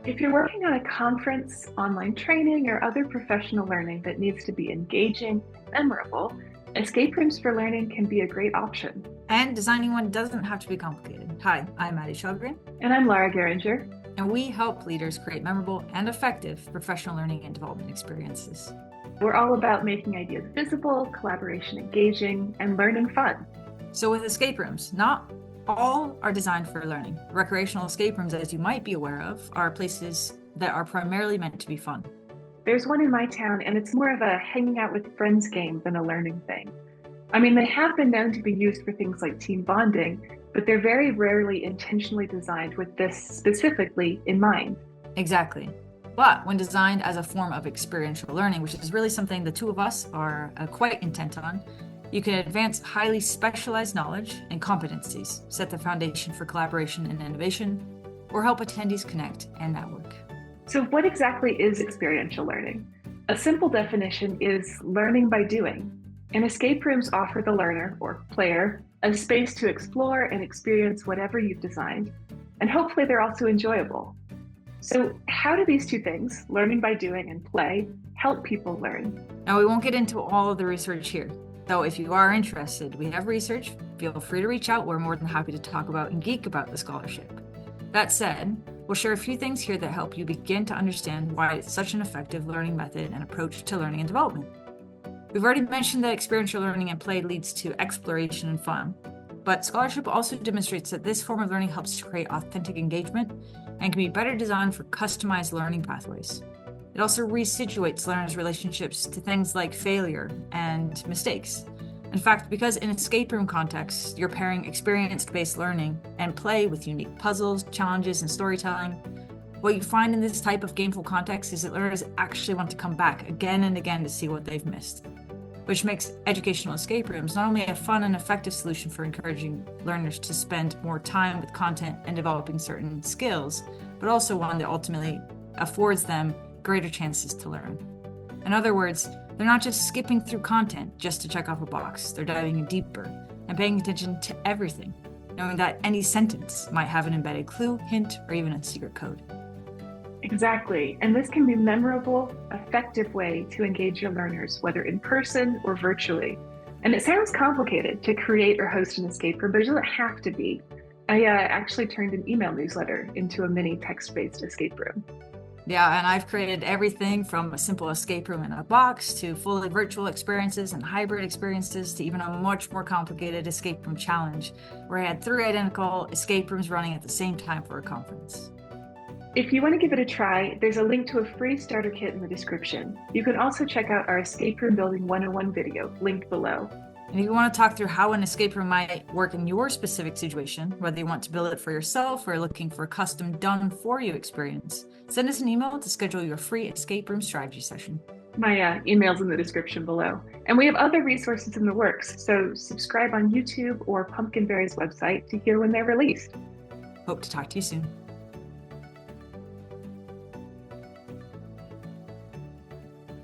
If you're working on a conference, online training, or other professional learning that needs to be engaging, memorable, escape rooms for learning can be a great option. And designing one doesn't have to be complicated. Hi, I'm Maddie Shellgren, And I'm Laura Geringer. and we help leaders create memorable and effective professional learning and development experiences. We're all about making ideas visible, collaboration engaging, and learning fun. So with escape rooms, not all are designed for learning. Recreational escape rooms, as you might be aware of, are places that are primarily meant to be fun. There's one in my town, and it's more of a hanging out with friends game than a learning thing. I mean, they have been known to be used for things like team bonding, but they're very rarely intentionally designed with this specifically in mind. Exactly. But when designed as a form of experiential learning, which is really something the two of us are quite intent on, you can advance highly specialized knowledge and competencies, set the foundation for collaboration and innovation, or help attendees connect and network. So, what exactly is experiential learning? A simple definition is learning by doing. And escape rooms offer the learner or player a space to explore and experience whatever you've designed. And hopefully, they're also enjoyable. So, how do these two things, learning by doing and play, help people learn? Now, we won't get into all of the research here, though if you are interested, we have research. Feel free to reach out. We're more than happy to talk about and geek about the scholarship. That said, we'll share a few things here that help you begin to understand why it's such an effective learning method and approach to learning and development. We've already mentioned that experiential learning and play leads to exploration and fun, but scholarship also demonstrates that this form of learning helps to create authentic engagement and can be better designed for customized learning pathways. It also resituates learners' relationships to things like failure and mistakes. In fact, because in escape room contexts, you're pairing experience-based learning and play with unique puzzles, challenges, and storytelling, what you find in this type of gameful context is that learners actually want to come back again and again to see what they've missed, which makes educational escape rooms not only a fun and effective solution for encouraging learners to spend more time with content and developing certain skills, but also one that ultimately affords them greater chances to learn. In other words, they're not just skipping through content just to check off a box. They're diving in deeper and paying attention to everything, knowing that any sentence might have an embedded clue, hint, or even a secret code. Exactly. And this can be a memorable, effective way to engage your learners, whether in person or virtually. And it sounds complicated to create or host an escape room, but it doesn't have to be. I actually turned an email newsletter into a mini text-based escape room. Yeah, and I've created everything from a simple escape room in a box to fully virtual experiences and hybrid experiences to even a much more complicated escape room challenge where I had 3 identical escape rooms running at the same time for a conference. If you want to give it a try, there's a link to a free starter kit in the description. You can also check out our Escape Room Building 101 video, linked below. And if you want to talk through how an escape room might work in your specific situation, whether you want to build it for yourself or looking for a custom done for you experience, send us an email to schedule your free escape room strategy session. My email's in the description below. And we have other resources in the works, so subscribe on YouTube or Pumpkinberry's website to hear when they're released. Hope to talk to you soon.